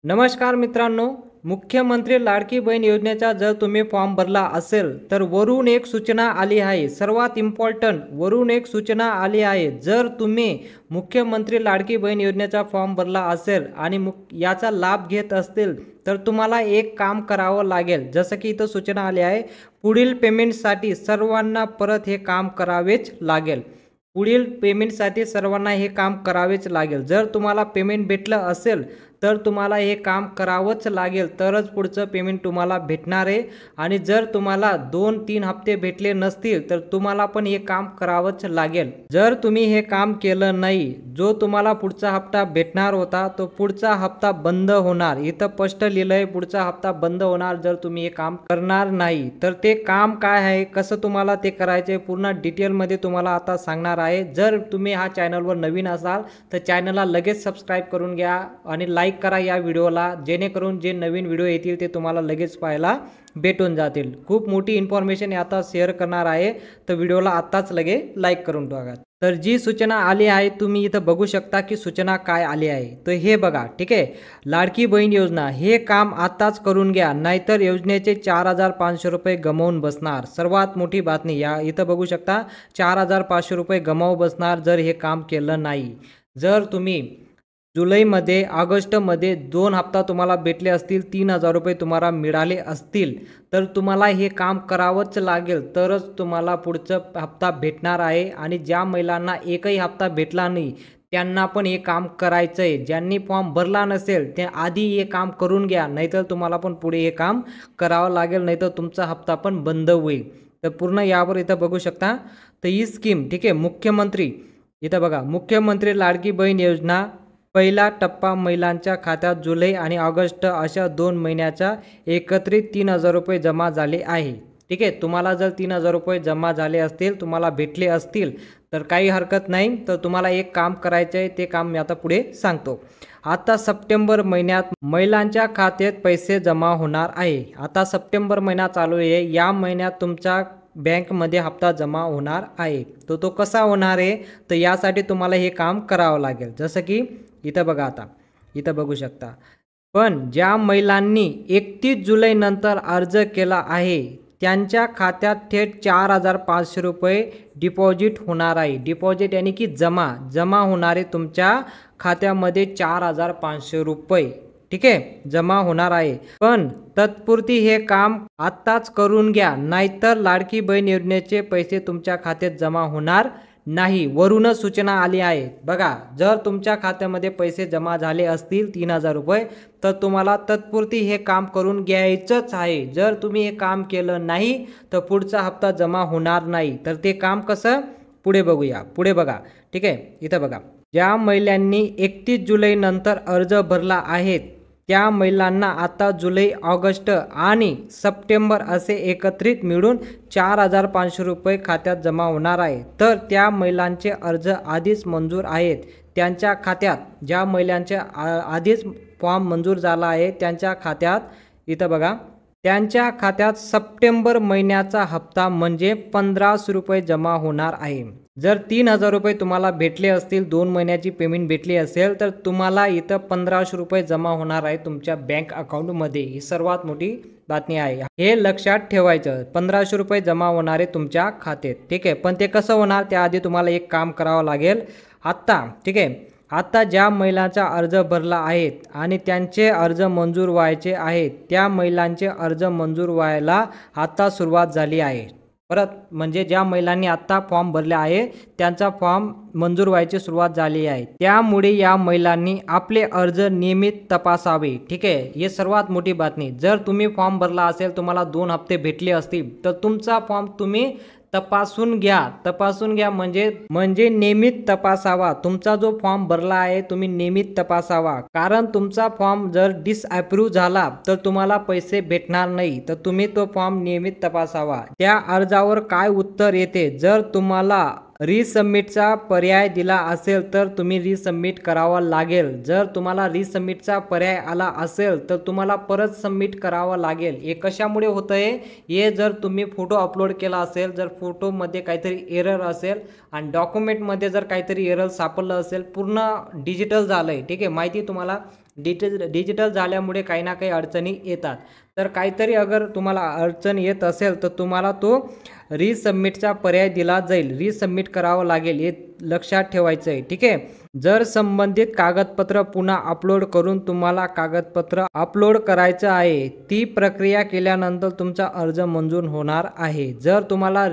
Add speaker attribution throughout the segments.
Speaker 1: नमस्कार मित्रांनो, मुख्यमंत्री लाडकी बहीण योजनेचा जर तुम्ही फॉर्म भरला असेल तर वरून एक सूचना आली आहे। सर्वात इम्पॉर्टंट वरून एक सूचना आली आहे। जर तुम्ही मुख्यमंत्री लाडकी बहीण योजनेचा फॉर्म भरला असेल आणि याचा लाभ घेत असतील तर तुम्हाला एक काम करावं लागेल। जसं की इथं सूचना आली आहे, पुढील पेमेंटसाठी सर्वांना परत हे काम करावेच लागेल। पुढील पेमेंटसाठी सर्वांना हे काम करावेच लागेल। जर तुम्हाला पेमेंट भेटलं असेल तर तुम्हाला हे काम करावंच लागेल, तरच पुढचं पेमेंट तुम्हाला भेटणार आहे। आणि जर तुम्हाला 2-3 हप्ते भेटले नसतील तर तुम्हाला पण हे काम करावंच लागेल। जर तुम्ही हे काम केलं नाही, जो तुम्हाला पुढचा हप्ता भेटणार होता तो पुढचा हप्ता बंद होणार। इथं स्पष्ट लिहिलंय पुढचा हप्ता बंद होणार जर तुम्ही हे काम करणार नाही। तर ते काम काय आहे, कसं तुम्हाला ते करायचे, पूर्ण डिटेलमध्ये तुम्हाला आता सांगणार आहे। जर तुम्ही हा चॅनलवर नवीन असाल तर चॅनलला लगेच सबस्क्राईब करून घ्या आणि लाईक करा या व्हिडिओला, जेणेकरून जे नवीन व्हिडिओ येतील ते तुम्हाला लगेच पाहायला भेटून जातील। खूप मोठी इन्फॉर्मेशन आता शेअर करणार आहे, तर व्हिडिओला आताच लगे लाईक करून टाका। तर जी सूचना आली आहे तुम्ही इथं बघू शकता की सूचना काय आली आहे। तर हे बघा, ठीक आहे, लाडकी बहीण योजना हे काम आताच करून घ्या, नाहीतर योजनेचे 4500 रुपये गमावून बसणार। सर्वात मोठी बातमी या इथं बघू शकता, 4500 रुपये गमावून बसणार जर हे काम केलं नाही। जर तुम्ही जुलैमध्ये ऑगस्टमध्ये 2 हप्ता तुम्हाला भेटले असतील, 3000 रुपये तुम्हाला मिळाले असतील तर तुम्हाला हे काम करावंच लागेल, तरच तुम्हाला पुढचा हप्ता भेटणार आहे। आणि ज्या महिलांना एकही हप्ता भेटला नाही त्यांना पण हे काम करायचं आहे। ज्यांनी फॉर्म भरला नसेल ते आधी हे काम करून घ्या, नाहीतर तुम्हाला पण पुढे हे काम करावं लागेल, नाहीतर तुमचा हप्ता पण बंद होईल। तर पूर्ण यावर इथं बघू शकता। तर ही स्कीम, ठीक आहे, मुख्यमंत्री इथं बघा, मुख्यमंत्री लाडकी बहीण योजना पहिला टप्पा महिलांच्या खात्यात जुलै आणि ऑगस्ट अशा 2 महिन्याच्या एकत्रित 3000 रुपये जमा झाले आहे। ठीक आहे, तुम्हाला जर 3000 रुपये जमा झाले असतील, तुम्हाला भेटले असतील तर काही हरकत नाही। तर तुम्हाला एक काम करायचं आहे, ते काम मी आता पुढे सांगतो। आता सप्टेंबर महिन्यात महिलांच्या खात्यात पैसे जमा होणार आहे। आता सप्टेंबर महिना चालू आहे, या महिन्यात तुमच्या बँकमध्ये हप्ता जमा होणार आहे। तो कसा होणार आहे, तर यासाठी तुम्हाला हे काम करावं लागेल। जसं की इथं बघा, आता इथं बघू शकता, पण ज्या महिलांनी 31 जुलै नंतर अर्ज केला आहे त्यांच्या खात्यात थेट 4500 रुपये डिपॉझिट होणार आहे। डिपॉझिट यानी की जमा होणारे तुमच्या खात्यामध्ये 4500 रुपये, ठीक आहे, जमा होणार आहे। पण तत्पुरती हे काम आत्ताच करून घ्या, नाहीतर लाडकी बहीण योजनेचे पैसे तुमच्या खात्यात जमा होणार नाही। वरूनच सूचना आली आहे बघा, जर तुमच्या खात्यामध्ये पैसे जमा झाले असतील 3000 रुपये तर तुम्हाला तत्पुरती हे काम करून घ्यायचंच आहे। जर तुम्ही हे काम केलं नाही तर पुढचा हप्ता जमा होणार नाही। तर ते काम कसं, पुढे बघूया, पुढे बघा, ठीक आहे, इथं बघा, ज्या महिलांनी 31 जुलै नंतर अर्ज भरला आहे त्या महिलांना आता जुलै, ऑगस्ट आणि सप्टेंबर असे एकत्रित मिळून 4500 रुपये खात्यात जमा होणार आहे। तर त्या महिलांचे अर्ज आधीच मंजूर आहेत त्यांच्या खात्यात, ज्या महिलांचे आधीच फॉर्म मंजूर झाला आहे त्यांच्या खात्यात इथं बघा, त्यांच्या खात्यात सप्टेंबर महिन्याचा हप्ता म्हणजे 1500 रुपये जमा होणार आहे। जर 3000 रुपये तुम्हाला भेटले असतील, 2 महिन्याची पेमेंट भेटली असेल तर तुम्हाला इथं 1500 रुपये जमा होणार आहे तुमच्या बँक अकाउंटमध्ये। ही सर्वात मोठी बातमी आहे, हे लक्षात ठेवायचं। 1500 रुपये जमा होणार आहे तुमच्या खात्यात, ठीक आहे। पण ते कसं होणार, त्याआधी तुम्हाला एक काम करावं लागेल आता, ठीक आहे। आता ज्या महिलांचा अर्ज भरला आहेत आणि त्यांचे अर्ज मंजूर व्हायचे आहेत त्या महिलांचे अर्ज मंजूर व्हायला आता सुरुवात झाली आहे। परत म्हणजे ज्या महिलांनी आता फॉर्म भरले आहे त्यांचा फॉर्म मंजूर व्हायची सुरुवात झाली आहे, त्यामुळे या महिलांनी आपले अर्ज नियमित तपासावे, ठीक आहे। हे सर्वात मोठी बातमी। जर तुम्ही फॉर्म भरला असेल, तुम्हाला 2 हप्ते भेटले असतील तर तुमचा फॉर्म तुम्ही तपासून घ्या म्हणजे नियमित तपासावा। तुमचा जो फॉर्म भरला आहे तुम्ही नियमित तपासावा, कारण तुमचा फॉर्म जर डिसअप्रूव्ह झाला तर तुम्हाला पैसे भेटणार नाही। तर तुम्ही तो फॉर्म नियमित तपासावा। त्या अर्जावर काय उत्तर येते, जर तुम्हाला रिसबमिटचा पर्याय दिला असेल तर तुम्ही रिसबमिट करावा लागेल। जर तुम्हाला रिसबमिटचा पर्याय आला असेल तर तुम्हाला परत सबमिट करावा लागेल। हे कशामुळे होतंय, हे जर तुम्ही फोटो अपलोड केला असेल, जर फोटोमध्ये काहीतरी एरर असेल आणि डॉक्युमेंटमध्ये जर काहीतरी एरर सापडलं असेल, पूर्ण डिजिटल झालंय, ठीक आहे, माहिती तुम्हाला डिजिटल झाल्यामुळे काही ना काही अडचणी येतात. तर काहीतरी अगर तुम्हाला अडचण येत असेल तर तुम्हाला तो रिसबमिटचा पर्याय दिला जाईल. रिसबमिट करावं लागेल, हे लक्षात ठेवायचं आहे. ठीक आहे. जर संबंधित कागदपत्र पुन्हा अपलोड करून तुम्हाला कागदपत्र अपलोड करायचं आहे, ती प्रक्रिया केल्यानंतर तुमचा अर्ज मंजूर होणार आहे. जर तुम्हाला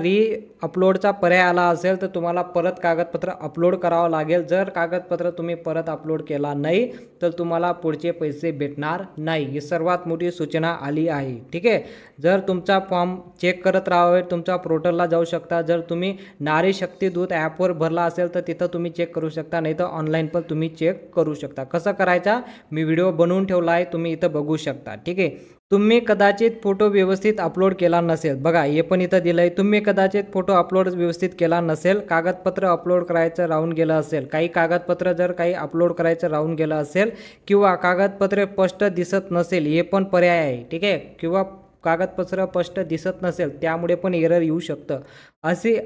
Speaker 1: अपलोडचा पर्याय आला असेल तर तुम्हाला परत कागदपत्र अपलोड करावं लागेल. जर कागदपत्र तुम्ही परत अपलोड केला नाही तर तुम्हाला पुढचे पैसे भेटणार नाही. ही सर्वात मोठी सूचना आली आहे. ठीक आहे. जर तुमचा फॉर्म चेक करत राहावे, तुमच्या पोर्टलला जाऊ शकता. जर तुम्ही नारी शक्ती दूत ॲपवर भरला असेल तर तिथं तुम्ही चेक करू शकता, नाही तर ऑनलाईन पण तुम्ही चेक करू शकता. कसं करायचा मी व्हिडिओ बनवून ठेवला आहे, तुम्ही इथं बघू शकता. ठीक आहे. तुम्ही कदाचित फोटो व्यवस्थित अपलोड केला नसेल, बघा हे पण इथं दिलं आहे. तुम्ही कदाचित फोटो अपलोड व्यवस्थित केला नसेल, कागदपत्र अपलोड करायचं राहून गेलं असेल, काही कागदपत्र जर काही अपलोड करायचं राहून गेलं असेल किंवा कागदपत्र स्पष्ट दिसत नसेल, हे पण पर्याय आहे. ठीक आहे. किंवा कागदपत्र स्पष्ट दिसत नसेल त्यामुळे पण एरर येऊ शकतं. असे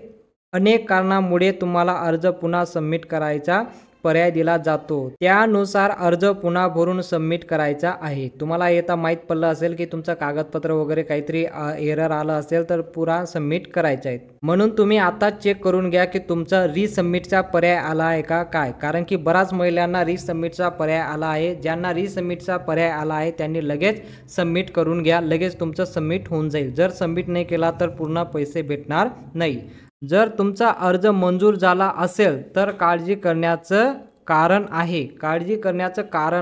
Speaker 1: अनेक कारणामुळे तुम्हाला अर्ज पुन्हा सबमिट करायचा पर्याय दिला जातो. त्यानुसार अर्ज पुन्हा भरून सबमिट करायचा आहे. तुम्हाला येता माहीत पडलं असेल की तुमचं कागदपत्र वगैरे काहीतरी एरर आलं असेल तर पुन्हा सबमिट करायचं आहे. म्हणून तुम्ही आता चेक करून घ्या की तुमचा रिसबमिटचा पर्याय आला आहे का काय, कारण की बऱ्याच महिलांना रिसबमिटचा पर्याय आला आहे. ज्यांना रिसबमिटचा पर्याय आला आहे त्यांनी लगेच सबमिट करून घ्या, लगेच तुमचं सबमिट होऊन जाईल. जर सबमिट नाही केला तर पूर्ण पैसे भेटणार नाही. जर तुमचा अर्ज मंजूर झाला असेल तर काळजी करण्याचं कारण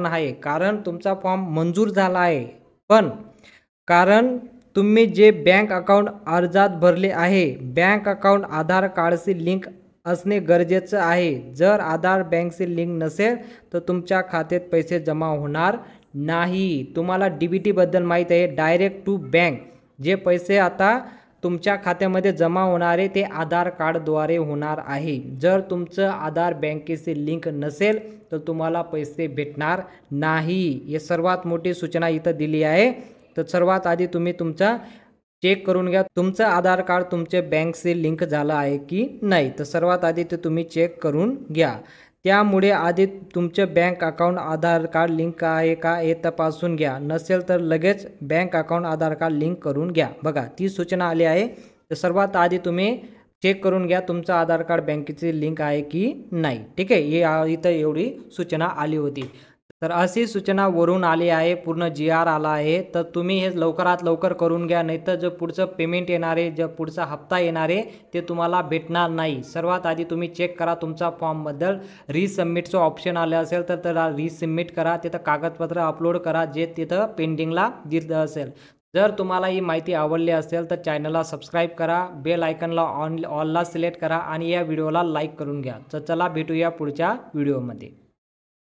Speaker 1: आहे. कारण तुमचा फॉर्म मंजूर झाला आहे, पण कारण तुम्ही जे बँक अकाउंट अर्जात भरले आहे, बँक अकाउंट आधार कार्डशी लिंक असणे गरजेचं आहे. जर आधार बँकशी लिंक नसेल तर तुमच्या खात्यात पैसे जमा होणार नाही. तुम्हाला DBT बद्दल माहीत आहे, डायरेक्ट टू बँक. जे पैसे आता तुमच्या खात्यामध्ये जमा होणारे ते आधार कार्डद्वारे होणार आहे. जर तुमचं आधार बँकेशी लिंक नसेल तर तुम्हाला पैसे भेटणार नाही. हे सर्वात मोठी सूचना इथं दिली आहे. तर सर्वात आधी तुम्ही तुमचा चेक करून घ्या, तुमचं आधार कार्ड तुमच्या बँकशी लिंक झालं आहे की नाही. तर सर्वात आधी ते तुम्ही चेक करून घ्या. त्यामुळे आधी तुमचे बँक अकाउंट आधार कार्ड लिंक आहे का हे तपासून घ्या. नसेल तर लगेच बँक अकाउंट आधार कार्ड लिंक करून घ्या. बघा ती सूचना आली आहे. तर सर्वात आधी तुम्ही चेक करून घ्या तुमचं आधार कार्ड बँकेची लिंक आहे की नाही. ठीक आहे. हे इथं एवढी सूचना आली होती. तर अशी सूचना वरून आली आहे, पूर्ण GR आला आहे. तर तुम्ही हे लवकरात लवकर करून घ्या, नाहीतर जो पुढचं पेमेंट येणार आहे, जो पुढचा हप्ता येणार आहे ते तुम्हाला भेटणार नाही. सर्वात आधी तुम्ही चेक करा तुमचा फॉर्मबद्दल रिसबमिटचं ऑप्शन आलं असेल तर त्याला रिसबमिट करा. तिथं कागदपत्र अपलोड करा जे तिथं पेंडिंगला दिलं असेल. जर तुम्हाला ही माहिती आवडली असेल तर चॅनलला सबस्क्राईब करा, बेल आयकनला ऑलला सिलेक्ट करा आणि या व्हिडिओला लाईक करून घ्या. तर चला भेटूया पुढच्या व्हिडिओमध्ये.